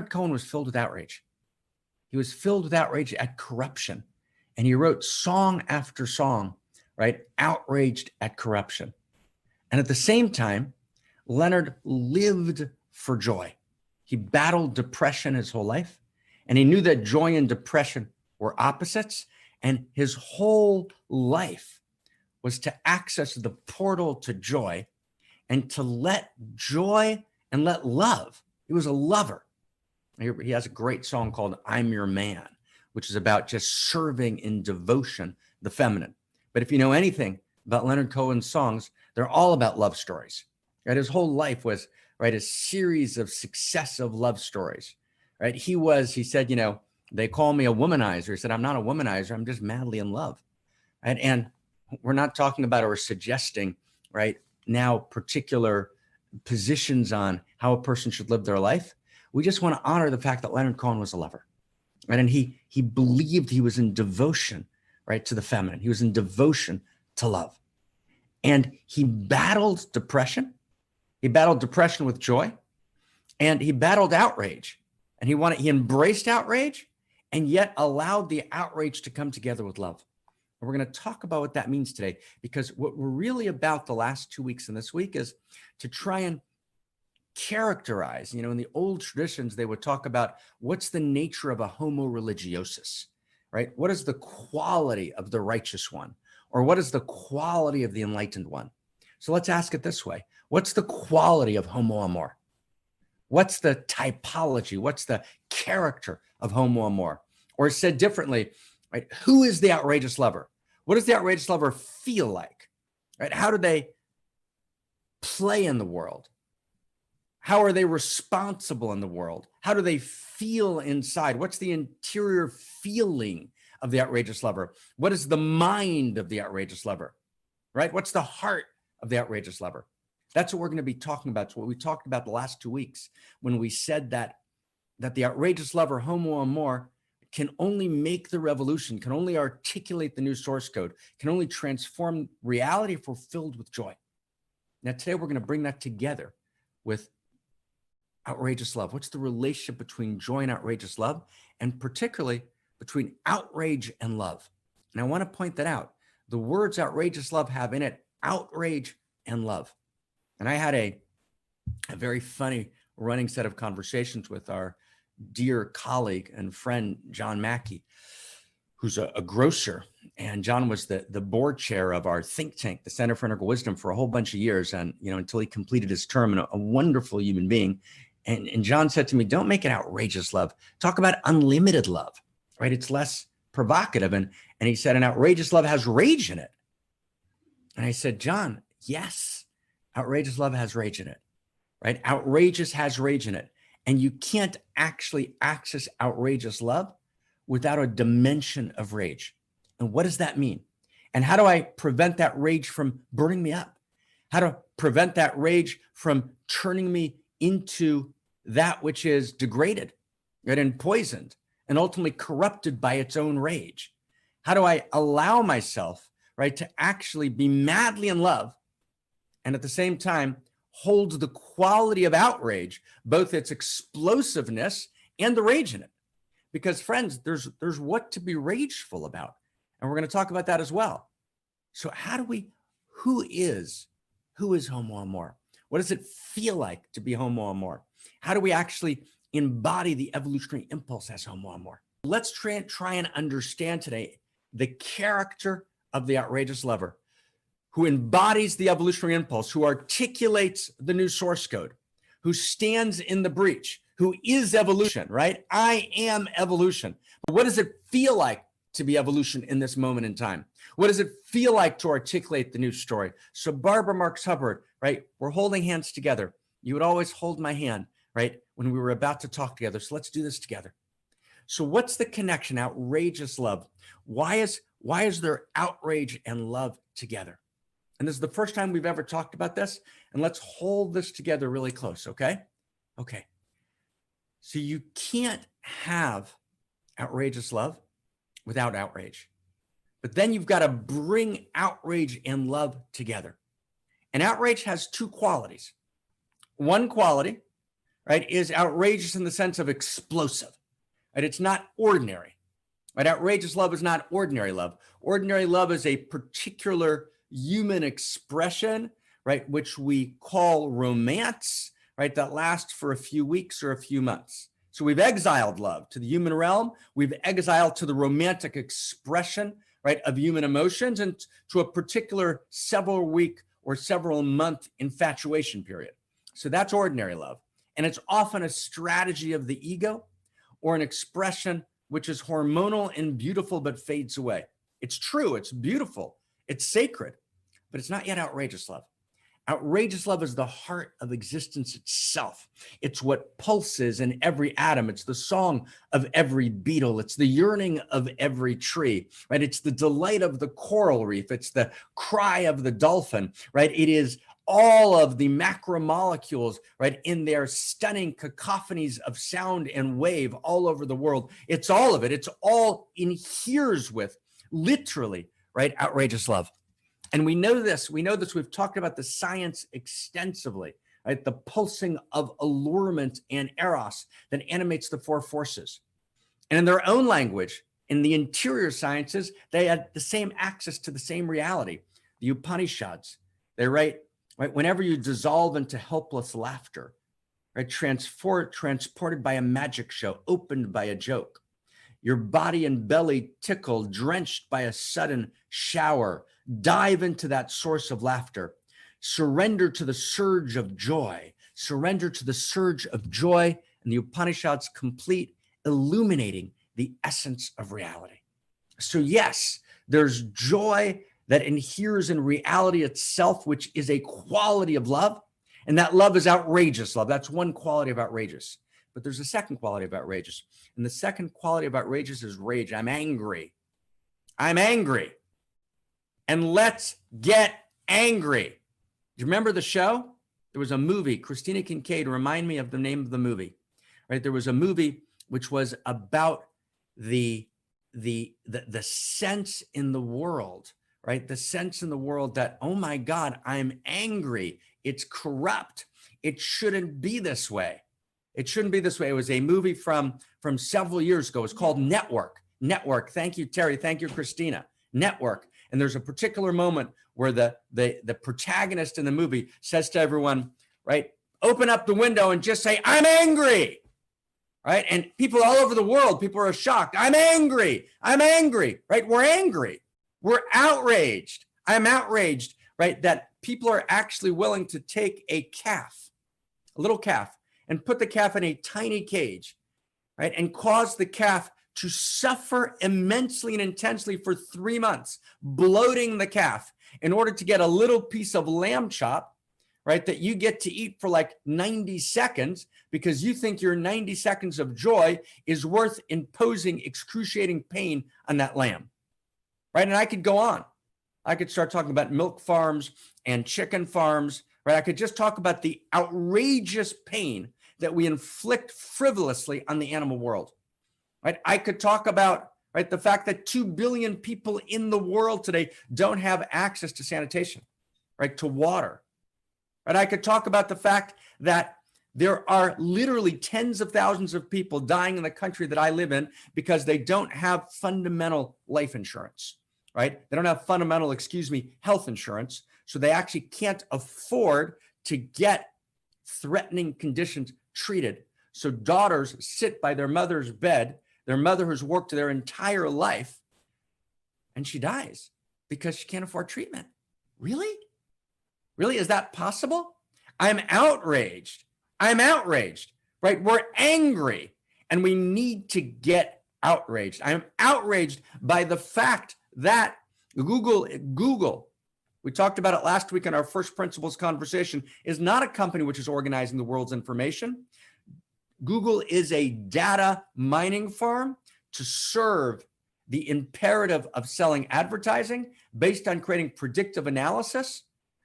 Cohen was filled with outrage. He was filled with outrage at corruption. And he wrote song after song, right? Outraged at corruption. And at the same time, Leonard lived for joy. He battled depression his whole life. And he knew that joy and depression were opposites. And his whole life was to access the portal to joy and to let joy and let love. He was a lover. He has a great song called I'm Your Man, which is about just serving in devotion, the feminine. But if you know anything about Leonard Cohen's songs, they're all about love stories. Right? His whole life was, right, a series of successive love stories. Right? He said, you know, they call me a womanizer. He said, I'm not a womanizer. I'm just madly in love. Right? And we're not talking about or suggesting, right, now particular positions on how a person should live their life. We just want to honor the fact that Leonard Cohen was a lover. Right? And he believed he was in devotion, right, to the feminine. He was in devotion to love. And he battled depression. He battled depression with joy. And he battled outrage. And he embraced outrage and yet allowed the outrage to come together with love. And we're going to talk about what that means today, because what we're really about the last 2 weeks and this week is to try and characterize, you know, in the old traditions, they would talk about what's the nature of a homo religiosus, right? What is the quality of the righteous one? Or what is the quality of the enlightened one? So let's ask it this way. What's the quality of homo amor? What's the typology? What's the character of homo amor? Or said differently, right? Who is the outrageous lover? What does the outrageous lover feel like? Right? How do they play in the world? How are they responsible in the world? How do they feel inside? What's the interior feeling of the outrageous lover? What is the mind of the outrageous lover? Right? What's the heart of the outrageous lover? That's what we're going to be talking about. It's what we talked about the last 2 weeks when we said that the outrageous lover, homo amor, can only make the revolution, can only articulate the new source code, can only transform reality if we're filled with joy. Now, today we're going to bring that together with outrageous love. What's the relationship between joy and outrageous love, and particularly between outrage and love? And I want to point that out. The words outrageous love have in it outrage and love. And I had a very funny running set of conversations with our dear colleague and friend, John Mackey, who's a grocer. And John was the board chair of our think tank, the Center for Integral Wisdom, for a whole bunch of years. And, you know, until he completed his term, and a wonderful human being. And John said to me, don't make it outrageous love. Talk about unlimited love, right? It's less provocative. And he said, an outrageous love has rage in it. And I said, John, yes, outrageous love has rage in it, right? Outrageous has rage in it. And you can't actually access outrageous love without a dimension of rage. And what does that mean? And how do I prevent that rage from burning me up? How to prevent that rage from turning me into that which is degraded, right, and poisoned and ultimately corrupted by its own rage? How do I allow myself, right, to actually be madly in love and at the same time hold the quality of outrage, both its explosiveness and the rage in it? Because friends, there's what to be rageful about. And we're going to talk about that as well. So who is homo amor? What does it feel like to be homo amor? How do we actually embody the evolutionary impulse as homo amor? Let's try and understand today the character of the outrageous lover, who embodies the evolutionary impulse, who articulates the new source code, who stands in the breach, who is evolution, right? I am evolution. But what does it feel like to be evolution in this moment in time? What does it feel like to articulate the new story? So Barbara Marx Hubbard, right? We're holding hands together. You would always hold my hand, right, when we were about to talk together. So let's do this together. So what's the connection? Outrageous love. Why is there outrage and love together? And this is the first time we've ever talked about this. And let's hold this together really close, okay? Okay. So you can't have outrageous love without outrage. But then you've got to bring outrage and love together. And outrage has two qualities. One quality, right, is outrageous in the sense of explosive, right? It's not ordinary, right? Outrageous love is not ordinary love. Ordinary love is a particular human expression, right, which we call romance, right, that lasts for a few weeks or a few months. So we've exiled love to the human realm. We've exiled to the romantic expression, right, of human emotions, and to a particular several week or several month infatuation period. So that's ordinary love. And it's often a strategy of the ego or an expression which is hormonal and beautiful but fades away. It's true, it's beautiful, it's sacred, but it's not yet outrageous love. Outrageous love is the heart of existence itself. It's what pulses in every atom. It's the song of every beetle. It's the yearning of every tree, right? It's the delight of the coral reef. It's the cry of the dolphin, right? It is all of the macromolecules, right, in their stunning cacophonies of sound and wave all over the world. It's all of it. It's all inheres with, literally, right, outrageous love. And we know this, we've talked about the science extensively, right? The pulsing of allurement and eros that animates the four forces. And in their own language, in the interior sciences, they had the same access to the same reality. The Upanishads, they write, right, whenever you dissolve into helpless laughter, right, transported by a magic show, opened by a joke, your body and belly tickle, drenched by a sudden shower, dive into that source of laughter. Surrender to the surge of joy. Surrender to the surge of joy, and the Upanishads complete, illuminating the essence of reality. So yes, there's joy that inheres in reality itself, which is a quality of love. And that love is outrageous love. That's one quality of outrageous. But there's a second quality of outrageous. And the second quality of outrageous is rage. I'm angry. I'm angry. And let's get angry. Do you remember the show? There was a movie, Christina Kincaid, remind me of the name of the movie, right? There was a movie which was about the sense in the world, right? The sense in the world that, oh my God, I'm angry. It's corrupt. It shouldn't be this way. It shouldn't be this way. It was a movie from several years ago. It's called Network. Network. Thank you, Terry. Thank you, Christina. Network. And there's a particular moment where the protagonist in the movie says to everyone, right, open up the window and just say, I'm angry, right? And people all over the world, people are shocked. I'm angry. I'm angry, right? We're angry. We're outraged. I'm outraged, right? That people are actually willing to take a calf, a little calf, and put the calf in a tiny cage, right? And cause the calf to suffer immensely and intensely for 3 months, bloating the calf in order to get a little piece of lamb chop, right, that you get to eat for like 90 seconds because you think your 90 seconds of joy is worth imposing excruciating pain on that lamb, right? And I could go on. I could start talking about milk farms and chicken farms, right? I could just talk about the outrageous pain that we inflict frivolously on the animal world. Right? I could talk about, right, the fact that 2 billion people in the world today don't have access to sanitation, right, to water. Right? I could talk about the fact that there are literally tens of thousands of people dying in the country that I live in because they don't have fundamental life insurance, right? They don't have fundamental, health insurance. So they actually can't afford to get threatening conditions treated. So daughters sit by their mother's bed, their mother who's worked their entire life, and she dies because she can't afford treatment. Really? Really? Is that possible? I'm outraged. I'm outraged, right? We're angry and we need to get outraged. I'm outraged by the fact that Google, we talked about it last week in our first principles conversation, is not a company which is organizing the world's information. Google is a data mining farm to serve the imperative of selling advertising based on creating predictive analysis,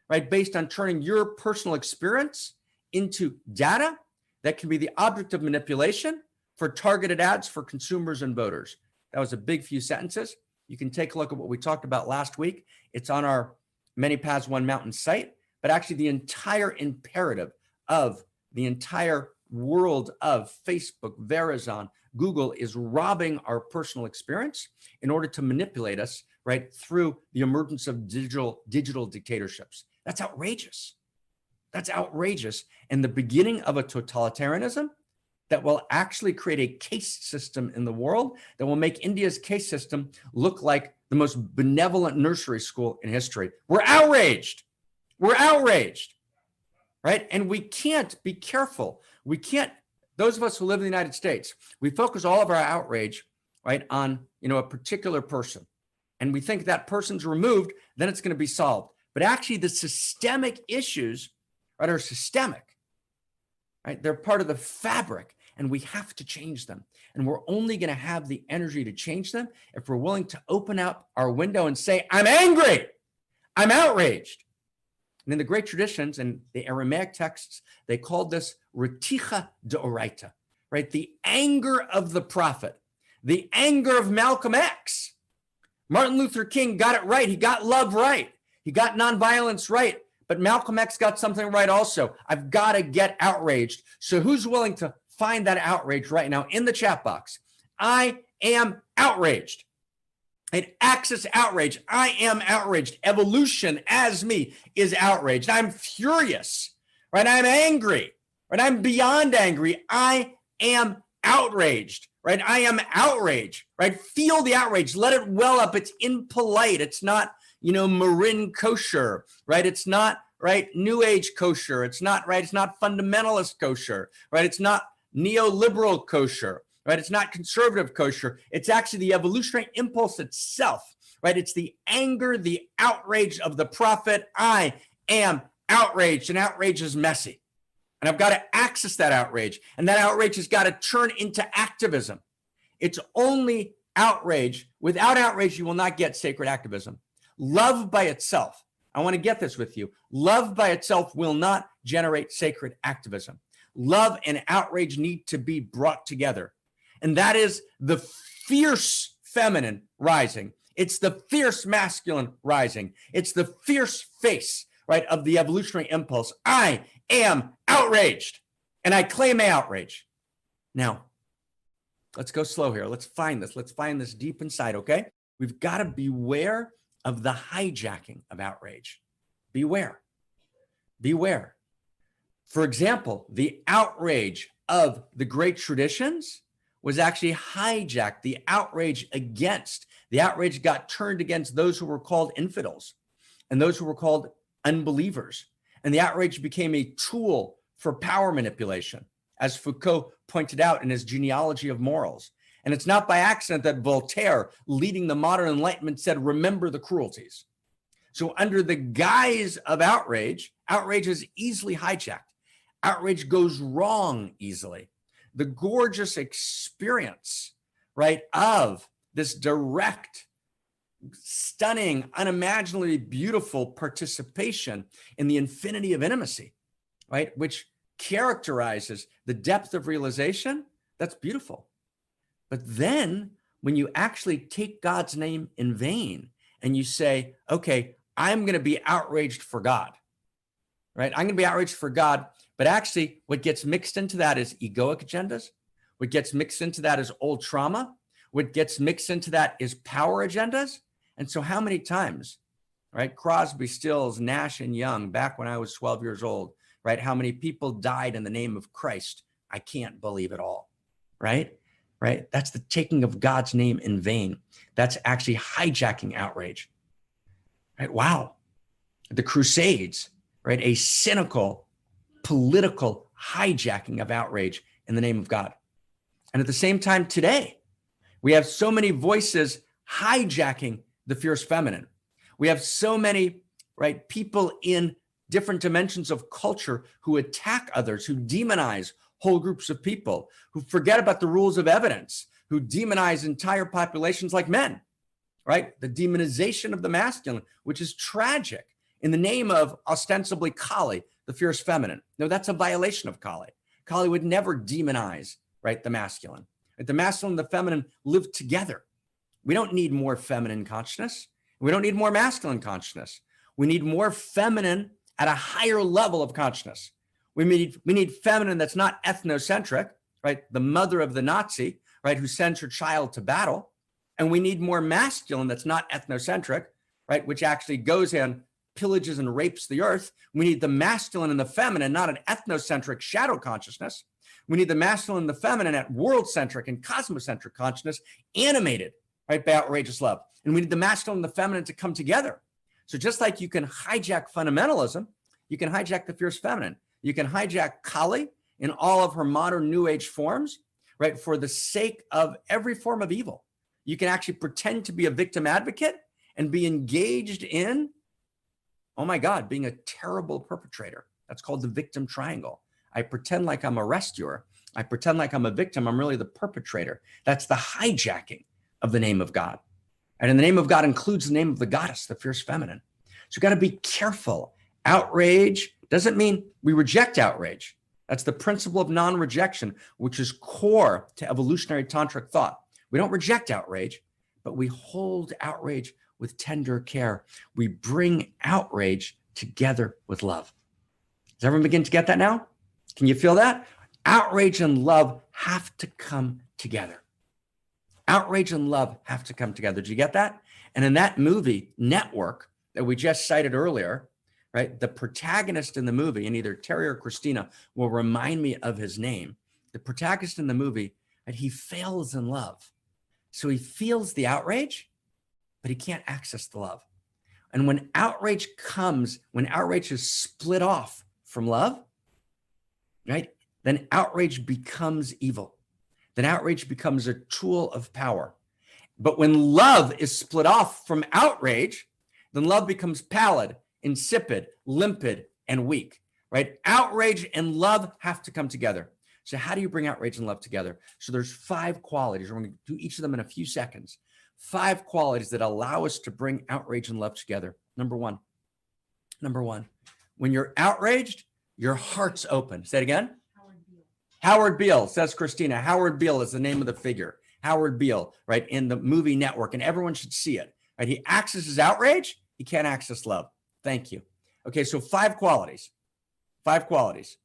right? Based on turning your personal experience into data that can be the object of manipulation for targeted ads for consumers and voters. That was a big few sentences. You can take a look at what we talked about last week. It's on our Many Paths, One Mountain site, but actually the entire imperative of the entire world of Facebook, Verizon, Google is robbing our personal experience in order to manipulate us, right, through the emergence of digital dictatorships. That's outrageous. That's outrageous. And the beginning of a totalitarianism that will actually create a caste system in the world that will make India's caste system look like the most benevolent nursery school in history. We're outraged. We're outraged, right? And we can't be careful. We can't, those of us who live in the United States, we focus all of our outrage, right, on, a particular person. And we think that person's removed, then it's going to be solved. But actually the systemic issues, right, are systemic, right? They're part of the fabric, and we have to change them. And we're only going to have the energy to change them if we're willing to open up our window and say, I'm angry, I'm outraged. And in the great traditions and the Aramaic texts, they called this reticha deoraita, right? The anger of the prophet, the anger of Malcolm X. Martin Luther King got it right. He got love right. He got nonviolence right. But Malcolm X got something right also. I've got to get outraged. So who's willing to find that outrage right now in the chat box? I am outraged. It access outrage. I am outraged. Evolution as me is outraged. I'm furious, right? I'm angry, right? I'm beyond angry. I am outraged, right? I am outraged, right? Feel the outrage. Let it well up. It's impolite. It's not, Marin kosher, right? It's not, right, New Age kosher. It's not, right? It's not fundamentalist kosher, right? It's not neoliberal kosher, right? It's not conservative kosher. It's actually the evolutionary impulse itself, right? It's the anger, the outrage of the prophet. I am outraged, and outrage is messy. And I've got to access that outrage. And that outrage has got to turn into activism. It's only outrage. Without outrage, you will not get sacred activism. Love by itself, I want to get this with you. Love by itself will not generate sacred activism. Love and outrage need to be brought together. And that is the fierce feminine rising. It's the fierce masculine rising. It's the fierce face, right, of the evolutionary impulse. I am outraged, and I claim my outrage. Now, let's go slow here. Let's find this. Let's find this deep inside, okay? We've got to beware of the hijacking of outrage. Beware. Beware. For example, the outrage of the great traditions was actually hijacked. The outrage got turned against those who were called infidels and those who were called unbelievers. And the outrage became a tool for power manipulation, as Foucault pointed out in his Genealogy of Morals. And it's not by accident that Voltaire, leading the modern Enlightenment, said, remember the cruelties. So under the guise of outrage, outrage is easily hijacked. Outrage goes wrong easily. The gorgeous experience, right, of this direct, stunning, unimaginably beautiful participation in the infinity of intimacy, right, which characterizes the depth of realization, that's beautiful. But then when you actually take God's name in vain and you say, okay, I'm going to be outraged for God, right? I'm going to be outraged for God. But actually what gets mixed into that is egoic agendas. What gets mixed into that is old trauma. What gets mixed into that is power agendas. And so how many times, right? Crosby, Stills, Nash, and Young, back when I was 12 years old, right? How many people died in the name of Christ? I can't believe it all, right? Right? That's the taking of God's name in vain. That's actually hijacking outrage, right? Wow. The Crusades, right? A cynical, political hijacking of outrage in the name of God. And at the same time today, we have so many voices hijacking the fierce feminine. We have so many, right, people in different dimensions of culture who attack others, who demonize whole groups of people, who forget about the rules of evidence, who demonize entire populations like men, right? The demonization of the masculine, which is tragic in the name of ostensibly Kali, the fierce feminine. No, that's a violation of Kali. Kali would never demonize, right, the masculine. The masculine and the feminine live together. We don't need more feminine consciousness. We don't need more masculine consciousness. We need more feminine at a higher level of consciousness. We need feminine that's not ethnocentric, right? The mother of the Nazi, right, who sends her child to battle. And we need more masculine that's not ethnocentric, right, which actually goes in, pillages and rapes the earth. We need the masculine and the feminine, not an ethnocentric shadow consciousness. We need the masculine and the feminine at world-centric and cosmocentric consciousness, animated, right, by outrageous love. And we need the masculine and the feminine to come together. So just like you can hijack fundamentalism, you can hijack the fierce feminine. You can hijack Kali in all of her modern New Age forms, right, for the sake of every form of evil. You can actually pretend to be a victim advocate and be engaged in, oh my God, being a terrible perpetrator. That's called the victim triangle. I pretend like I'm a rescuer. I pretend like I'm a victim. I'm really the perpetrator. That's the hijacking of the name of God. And in the name of God includes the name of the goddess, the fierce feminine. So you've got to be careful. Outrage doesn't mean we reject outrage. That's the principle of non-rejection, which is core to evolutionary tantric thought. We don't reject outrage, but we hold outrage with tender care. We bring outrage together with love. Does everyone begin to get that now? Can you feel that? Outrage and love have to come together. Outrage and love have to come together. Did you get that? And in that movie, Network, that we just cited earlier, right? The protagonist in the movie, and either Terry or Christina will remind me of his name. The protagonist in the movie, and he fails in love. So he feels the outrage, but he can't access the love. And when outrage comes, when outrage is split off from love, right? Then outrage becomes evil. Then outrage becomes a tool of power. But when love is split off from outrage, then love becomes pallid, insipid, limpid, and weak, right? Outrage and love have to come together. So how do you bring outrage and love together? So there's 5 qualities. We're going to do each of them in a few seconds. 5 qualities that allow us to bring outrage and love together. Number one, when you're outraged, your heart's open. Say it again. Howard Beale, says Christina. Howard Beale is the name of the figure. Howard Beale, right, in the movie Network, and everyone should see it, right? He accesses outrage. He can't access love. Thank you. Okay, so 5 qualities. 5 qualities.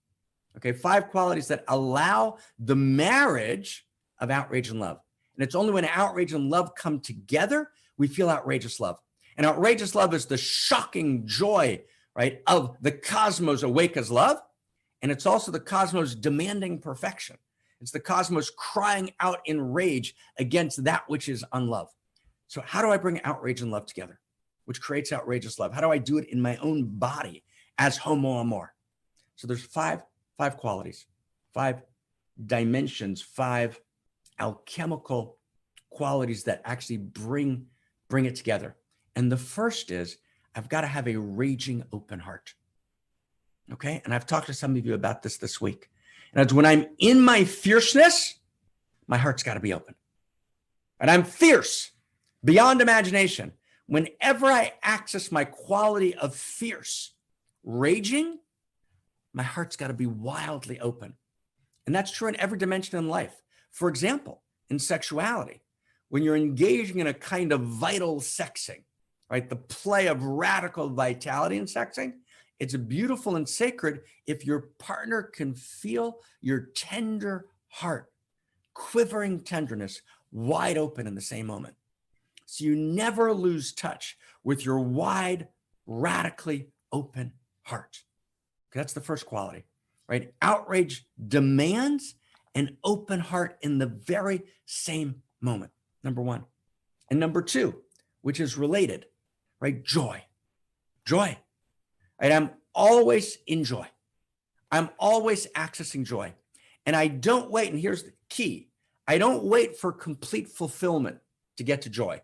Okay, 5 qualities that allow the marriage of outrage and love. And it's only when outrage and love come together, we feel outrageous love. And outrageous love is the shocking joy, right, of the cosmos awake as love. And it's also the cosmos demanding perfection. It's the cosmos crying out in rage against that which is unloved. So how do I bring outrage and love together, which creates outrageous love? How do I do it in my own body as Homo, amor? So there's 5 qualities, 5 dimensions, 5 alchemical qualities that actually bring it together. And the first is, I've got to have a raging open heart. Okay. And I've talked to some of you about this week. And it's when I'm in my fierceness, my heart's got to be open. And I'm fierce beyond imagination. Whenever I access my quality of fierce, raging, my heart's got to be wildly open. And that's true in every dimension in life. For example, in sexuality, when you're engaging in a kind of vital sexing, right? The play of radical vitality in sexing, it's beautiful and sacred if your partner can feel your tender heart, quivering tenderness, wide open in the same moment. So you never lose touch with your wide, radically open heart. Okay, that's the first quality, right? Outrage demands an open heart in the very same moment, number one. And number 2, which is related, right? Joy. Right? I'm always in joy. I'm always accessing joy. And I don't wait, and here's the key. I don't wait for complete fulfillment to get to joy.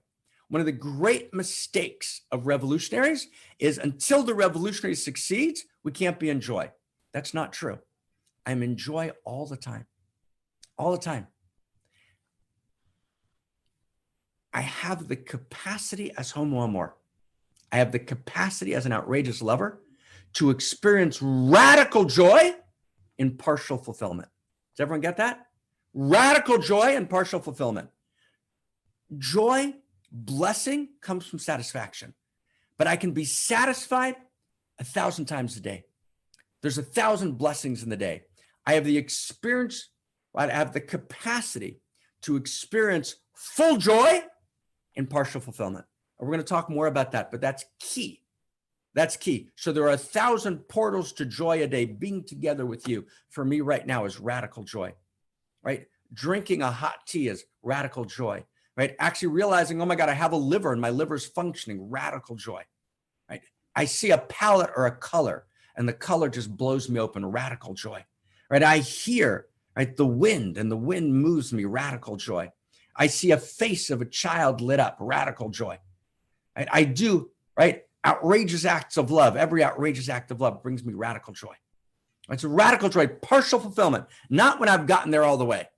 One of the great mistakes of revolutionaries is until the revolutionary succeeds, we can't be in joy. That's not true. I'm in joy all the time. All the time. I have the capacity as Homo amor. I have the capacity as an outrageous lover to experience radical joy in partial fulfillment. Does everyone get that? Radical joy and partial fulfillment. Joy, blessing comes from satisfaction, but I can be satisfied 1,000 times a day. There's 1,000 blessings in the day. I have the experience, right? I have the capacity to experience full joy and partial fulfillment. And we're going to talk more about that, but that's key. That's key. So there are 1,000 portals to joy a day. Being together with you for me right now is radical joy, right? Drinking a hot tea is radical joy, right? Actually realizing, oh my God, I have a liver and my liver's functioning, radical joy, right? I see a palette or a color and the color just blows me open, radical joy, right? I hear, right, the wind and the wind moves me, radical joy. I see a face of a child lit up, radical joy, right? I do, right, outrageous acts of love. Every outrageous act of love brings me radical joy. It's a radical joy, partial fulfillment, not when I've gotten there all the way.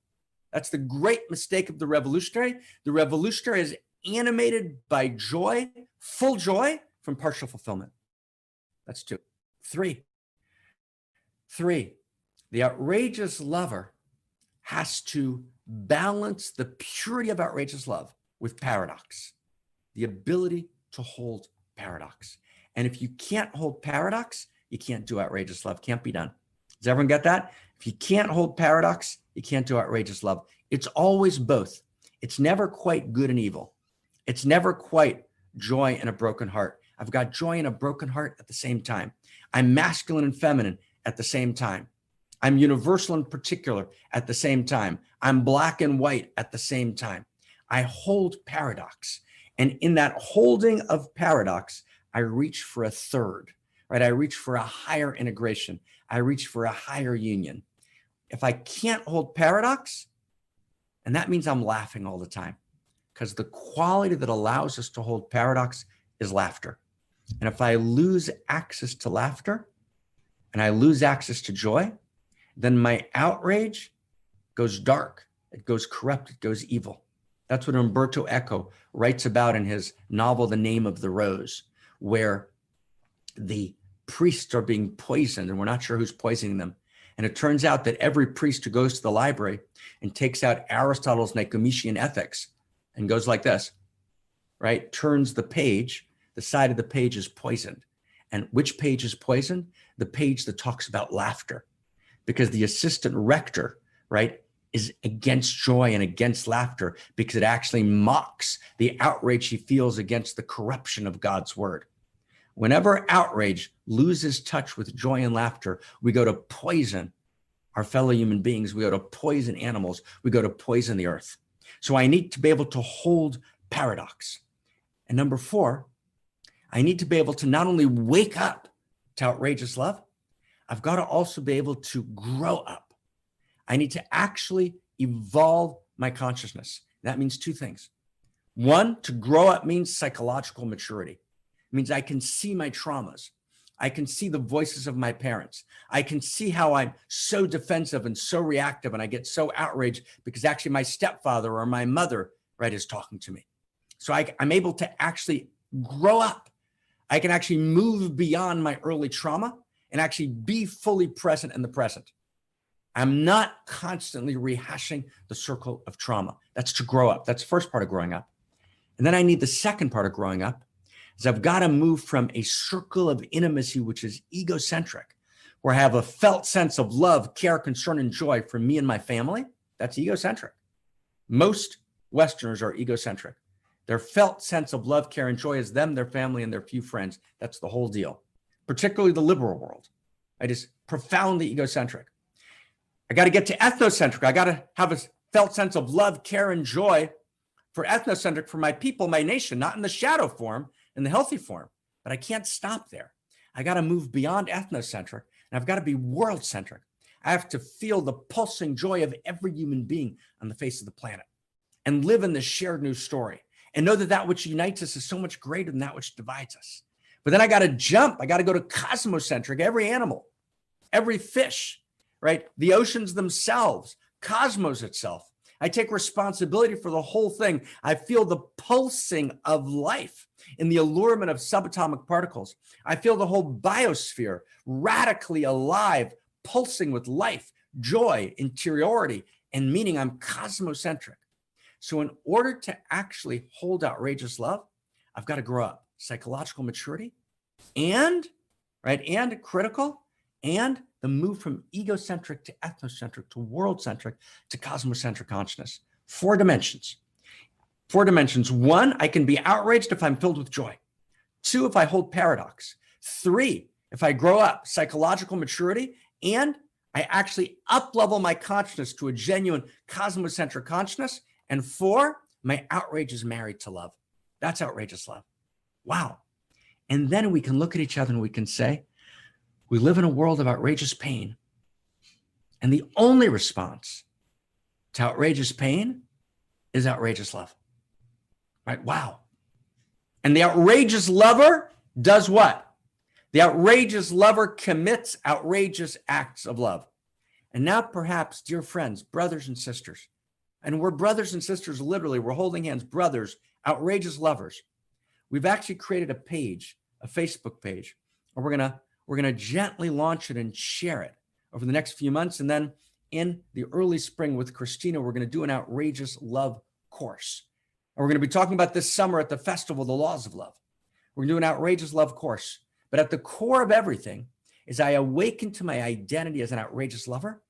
That's the great mistake of the revolutionary. The revolutionary is animated by joy, full joy from partial fulfillment. That's 2. 3. The outrageous lover has to balance the purity of outrageous love with paradox, the ability to hold paradox. And if you can't hold paradox, you can't do outrageous love. Can't be done. Does everyone get that? If you can't hold paradox, you can't do outrageous love. It's always both. It's never quite good and evil. It's never quite joy and a broken heart. I've got joy and a broken heart at the same time. I'm masculine and feminine at the same time. I'm universal and particular at the same time. I'm black and white at the same time. I hold paradox. And in that holding of paradox, I reach for a third, right? I reach for a higher integration. I reach for a higher union. If I can't hold paradox, and that means I'm laughing all the time, because the quality that allows us to hold paradox is laughter. And if I lose access to laughter and I lose access to joy, then my outrage goes dark, it goes corrupt, it goes evil. That's what Umberto Eco writes about in his novel, The Name of the Rose, where the priests are being poisoned and we're not sure who's poisoning them. And it turns out that every priest who goes to the library and takes out Aristotle's Nicomachean Ethics and goes like this, right? Turns the page, the side of the page is poisoned. And which page is poisoned? The page that talks about laughter. Because the assistant rector, right, is against joy and against laughter because it actually mocks the outrage he feels against the corruption of God's word. Whenever outrage loses touch with joy and laughter, we go to poison our fellow human beings. We go to poison animals. We go to poison the earth. So I need to be able to hold paradox. And number 4, I need to be able to not only wake up to outrageous love, I've got to also be able to grow up. I need to actually evolve my consciousness. That means 2 things. 1, to grow up means psychological maturity. It means I can see my traumas. I can see the voices of my parents. I can see how I'm so defensive and so reactive and I get so outraged because actually my stepfather or my mother, right, is talking to me. So I'm able to actually grow up. I can actually move beyond my early trauma and actually be fully present in the present. I'm not constantly rehashing the circle of trauma. That's to grow up. That's the first part of growing up. And then I need the second part of growing up is I've got to move from a circle of intimacy, which is egocentric, where I have a felt sense of love, care, concern, and joy for me and my family. That's egocentric. Most Westerners are egocentric. Their felt sense of love, care, and joy is them, their family, and their few friends. That's the whole deal, particularly the liberal world. It is profoundly egocentric. I got to get to ethnocentric. I got to have a felt sense of love, care, and joy for ethnocentric, for my people, my nation, not in the shadow form, in the healthy form. But I can't stop there. I got to move beyond ethnocentric, and I've got to be world-centric. I have to feel the pulsing joy of every human being on the face of the planet and live in this shared new story and know that that which unites us is so much greater than that which divides us. But then I got to jump. I got to go to cosmocentric, every animal, every fish, right? The oceans themselves, cosmos itself. I take responsibility for the whole thing. I feel the pulsing of life in the allurement of subatomic particles. I feel the whole biosphere radically alive, pulsing with life, joy, interiority, and meaning. I'm cosmocentric. So in order to actually hold outrageous love, I've got to grow up. Psychological maturity and, right, and critical and the move from egocentric to ethnocentric to world-centric to cosmocentric consciousness. 4 dimensions. 4 dimensions. 1, I can be outraged if I'm filled with joy. 2, if I hold paradox. 3, if I grow up, psychological maturity, and I actually up-level my consciousness to a genuine cosmocentric consciousness. And 4, my outrage is married to love. That's outrageous love. Wow. And then we can look at each other and we can say, we live in a world of outrageous pain. And the only response to outrageous pain is outrageous love. Right? Wow. And the outrageous lover does what? The outrageous lover commits outrageous acts of love. And now perhaps, dear friends, brothers and sisters, and we're brothers and sisters, literally, we're holding hands, brothers, outrageous lovers. We've actually created a page, a Facebook page, and we're gonna gently launch it and share it over the next few months. And then in the early spring with Christina, we're gonna do an outrageous love course. And we're gonna be talking about this summer at the festival, the laws of love. We're gonna do an outrageous love course. But at the core of everything is I awaken to my identity as an outrageous lover.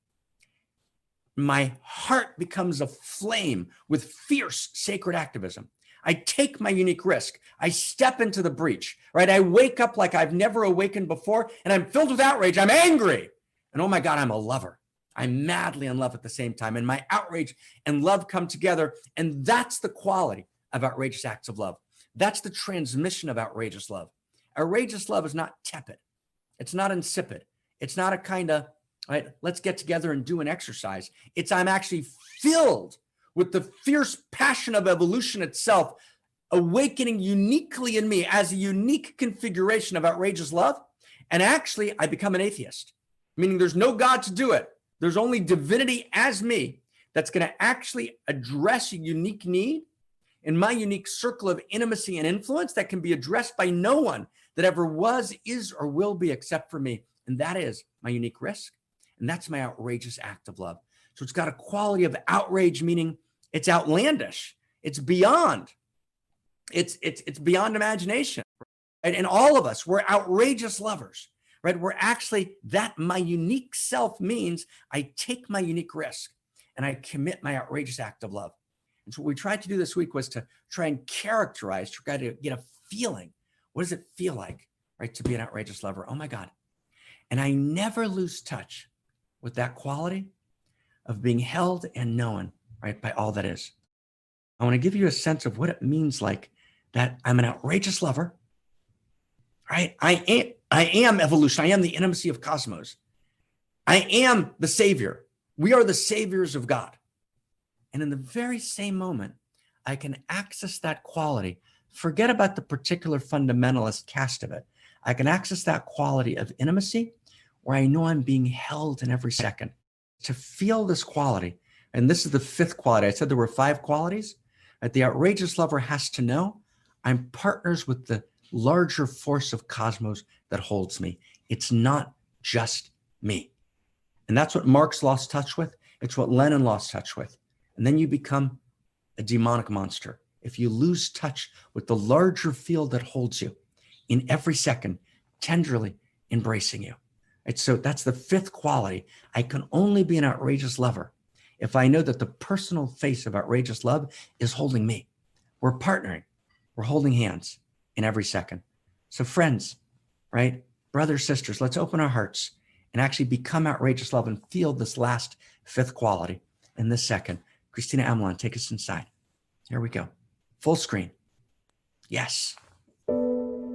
My heart becomes a flame with fierce sacred activism. I take my unique risk. I step into the breach, right? I wake up like I've never awakened before, and I'm filled with outrage. I'm angry. And oh my God, I'm a lover. I'm madly in love at the same time. And my outrage and love come together. And that's the quality of outrageous acts of love. That's the transmission of outrageous love. Outrageous love is not tepid. It's not insipid. It's not a kind of, right, let's get together and do an exercise. It's I'm actually filled with the fierce passion of evolution itself, awakening uniquely in me as a unique configuration of outrageous love. And actually, I become an atheist, meaning there's no God to do it. There's only divinity as me that's going to actually address a unique need in my unique circle of intimacy and influence that can be addressed by no one that ever was, is, or will be except for me. And that is my unique risk. And that's my outrageous act of love. So it's got a quality of outrage, meaning it's outlandish. It's beyond. It's beyond imagination. Right? And all of us, we're outrageous lovers, right? We're actually, that my unique self means I take my unique risk and I commit my outrageous act of love. And so what we tried to do this week was to try and characterize, to try to get a feeling. What does it feel like, right, to be an outrageous lover? Oh my God. And I never lose touch with that quality of being held and known, right, by all that is. I want to give you a sense of what it means like that I'm an outrageous lover, right? I am evolution. I am the intimacy of cosmos. I am the savior. We are the saviors of God. And in the very same moment, I can access that quality. Forget about the particular fundamentalist cast of it. I can access that quality of intimacy where I know I'm being held in every second. To feel this quality, and this is the 5th quality. I said there were 5 qualities. That the outrageous lover has to know I'm partners with the larger force of cosmos that holds me. It's not just me. And that's what Marc's lost touch with. It's what Lenin lost touch with. And then you become a demonic monster. If you lose touch with the larger field that holds you in every second, tenderly embracing you. And so that's the 5th quality. I can only be an outrageous lover if I know that the personal face of outrageous love is holding me. We're partnering. We're holding hands in every second. So friends, right? Brothers, sisters, let's open our hearts and actually become outrageous love and feel this last 5th quality in this second. Christina Amelon, take us inside. Here we go. Full screen. Yes.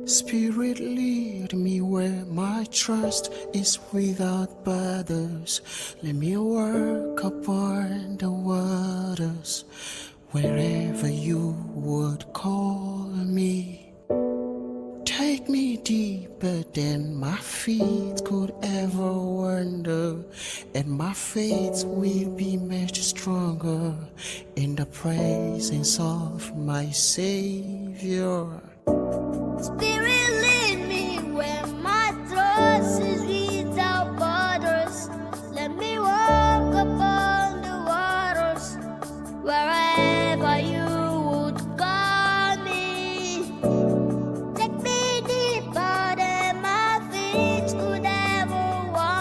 Spirit, lead me where my trust is without borders. Let me work upon the waters wherever you would call me. Take me deeper than my feet could ever wander, and my faith will be much stronger in the presence of my Savior. Spirit, lead me where my trust is without borders. Let me walk upon the waters wherever you would call me. Take me deeper than my feet could ever wander.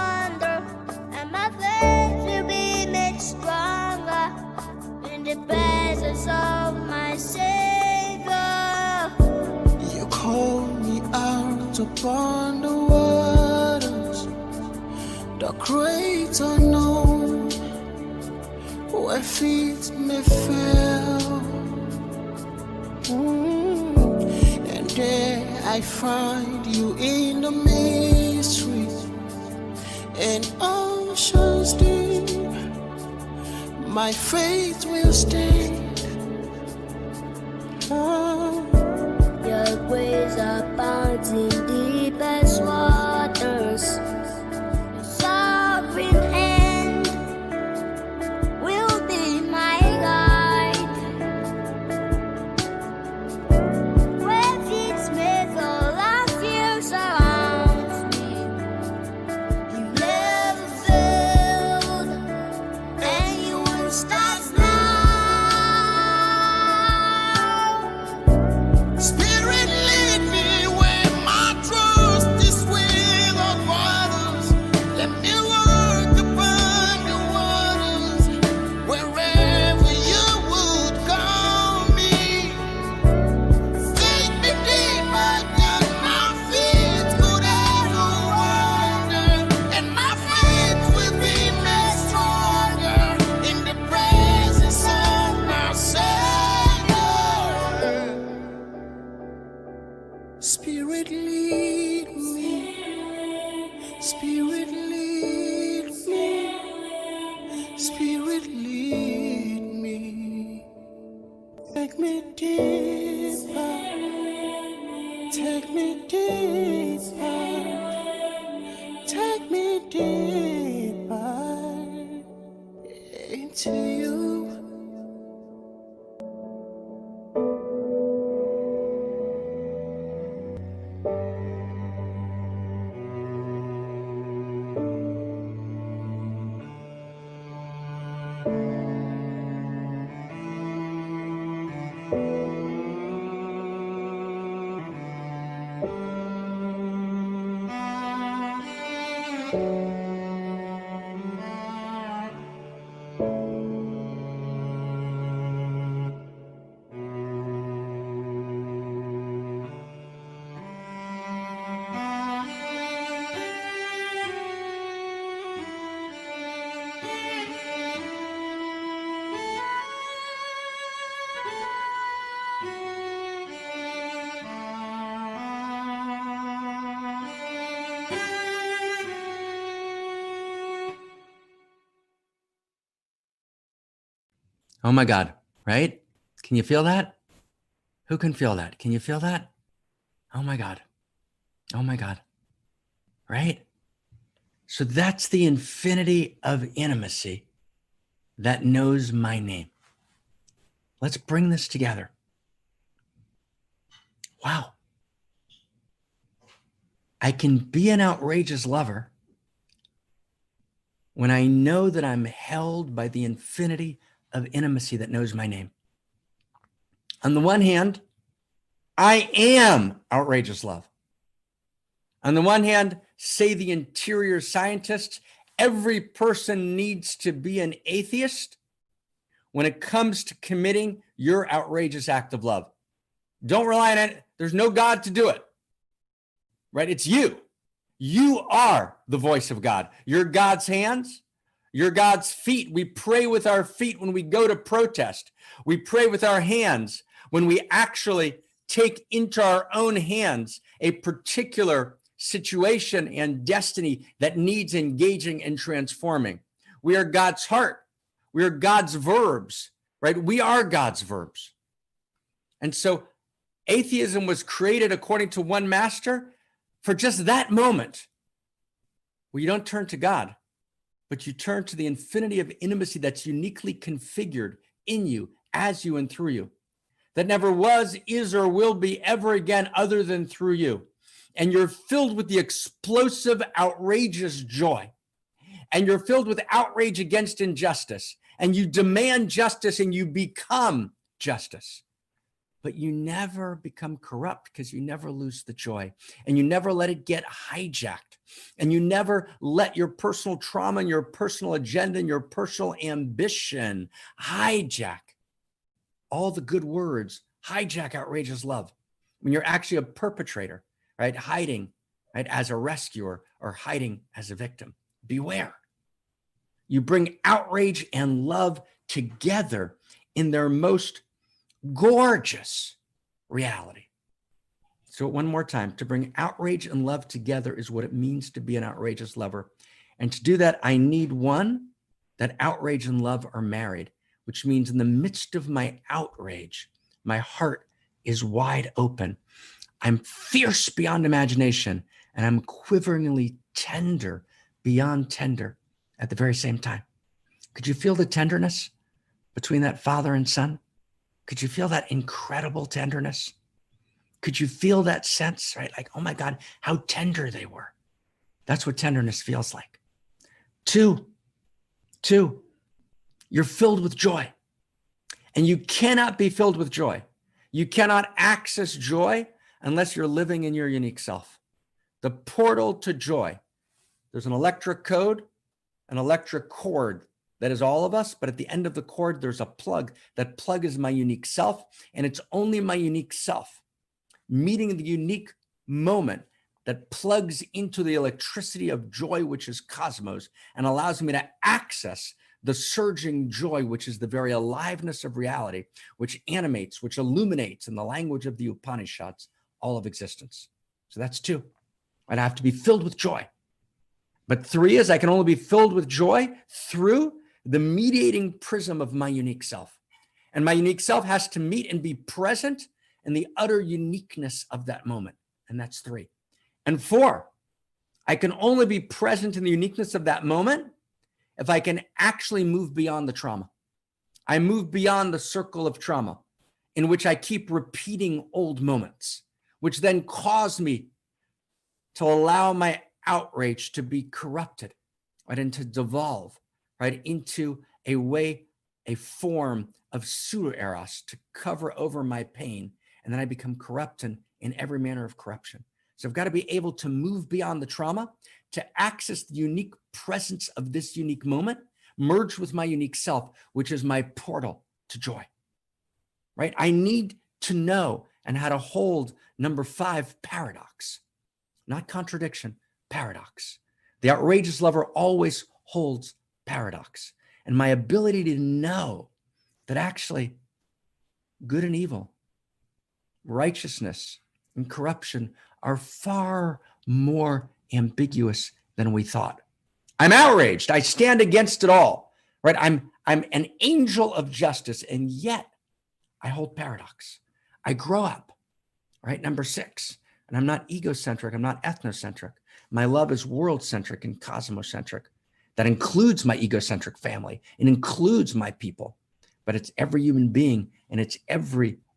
your great unknown, where feet may fail. And there I find you in the mystery and oceans deep. My faith will stand. Your grace abounds in deepest waters. Your sovereign hand will be my guide. Where feet may fall, and fear surrounds me. You never failed, and you won't stop now. Spirit, lead me where my trust is without waters. Let me walk upon the waters, wherever you would call me. Take me deeper than my feet could ever wander, and my faith will be made stronger in the presence of my Savior. Spirit, lead me. Spirit, lead me. Spirit, lead me. Take me deeper. Take me deeper. Take me deeper into you. Oh my God, right? Can you feel that? Who can feel that? Can you feel that? Oh my God. Oh my God. Right? So that's the infinity of intimacy that knows my name. Let's bring this together. Wow. I can be an outrageous lover when I know that I'm held by the infinity of intimacy that knows my name. On the one hand, I am outrageous love. On the one hand, say the interior scientists, every person needs to be an atheist when it comes to committing your outrageous act of love. Don't rely on it. There's no God to do it, right? It's you. You are the voice of God. You're God's hands. You're God's feet. We pray with our feet when we go to protest. We pray with our hands when we actually take into our own hands a particular situation and destiny that needs engaging and transforming. We are God's heart. We are God's verbs, right? We are God's verbs. And so atheism was created according to one master for just that moment where you don't turn to God, but you turn to the infinity of intimacy that's uniquely configured in you, as you, and through you, that never was, is, or will be ever again other than through you. And you're filled with the explosive, outrageous joy. And you're filled with outrage against injustice. And you demand justice and you become justice. But you never become corrupt because you never lose the joy. And you never let it get hijacked. And you never let your personal trauma and your personal agenda and your personal ambition hijack all the good words, hijack outrageous love. When you're actually a perpetrator, right? Hiding, right? As a rescuer or hiding as a victim. beware. You bring outrage and love together in their most gorgeous reality. So one more time, to bring outrage and love together is what it means to be an outrageous lover. And to do that, I need one, that outrage and love are married, which means in the midst of my outrage, my heart is wide open. I'm fierce beyond imagination, and I'm quiveringly tender beyond tender at the very same time. Could you feel the tenderness between that father and son? Could you feel that incredible tenderness? Could you feel that sense, right? Like, oh my God, how tender they were. That's what tenderness feels like. Two, you're filled with joy. And you cannot be filled with joy. You cannot access joy unless you're living in your unique self. The portal to joy. There's an electric code, an electric cord that is all of us, but at the end of the cord, there's a plug. That plug is my unique self, and it's only my unique self meeting the unique moment that plugs into the electricity of joy, which is cosmos, and allows me to access the surging joy, which is the very aliveness of reality, which animates, which illuminates, in the language of the Upanishads, all of existence. So that's two. I'd have to be filled with joy. But three is I can only be filled with joy through the mediating prism of my unique self. And my unique self has to meet and be present in the utter uniqueness of that moment. And that's three. And four, I can only be present in the uniqueness of that moment if I can actually move beyond the trauma. I move beyond the circle of trauma in which I keep repeating old moments, which then cause me to allow my outrage to be corrupted, right, and to devolve, right, into a way, a form of pseudo-eros to cover over my pain. And then I become corrupted in every manner of corruption. So I've got to be able to move beyond the trauma to access the unique presence of this unique moment, merge with my unique self, which is my portal to joy, right? I need to know and how to hold number 5, paradox, not contradiction, paradox. The outrageous lover always holds paradox. And my ability to know that actually good and evil, righteousness and corruption are far more ambiguous than we thought. I'm outraged. I stand against it all, right? I'm an angel of justice, and yet I hold paradox. I grow up, right? Number 6, and I'm not egocentric. I'm not ethnocentric. My love is world-centric and cosmocentric. That includes my egocentric family. It includes my people, but it's every human being, and it's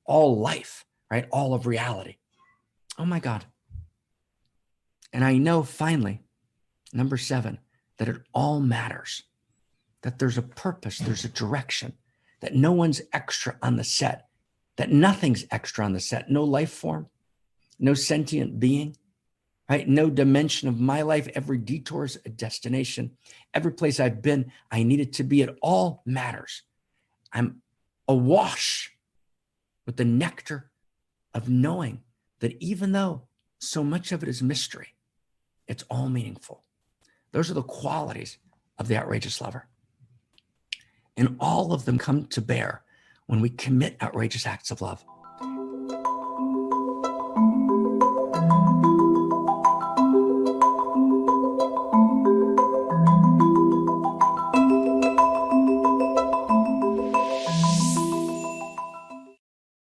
all life, right? All of reality. Oh my God. And I know finally, number 7, that it all matters, that there's a purpose, there's a direction, that no one's extra on the set, that nothing's extra on the set, no life form, no sentient being, right? No dimension of my life. Every detour is a destination. Every place I've been, I needed to be. It all matters. I'm awash with the nectar of knowing that even though so much of it is mystery, it's all meaningful. Those are the qualities of the outrageous lover. And all of them come to bear when we commit outrageous acts of love.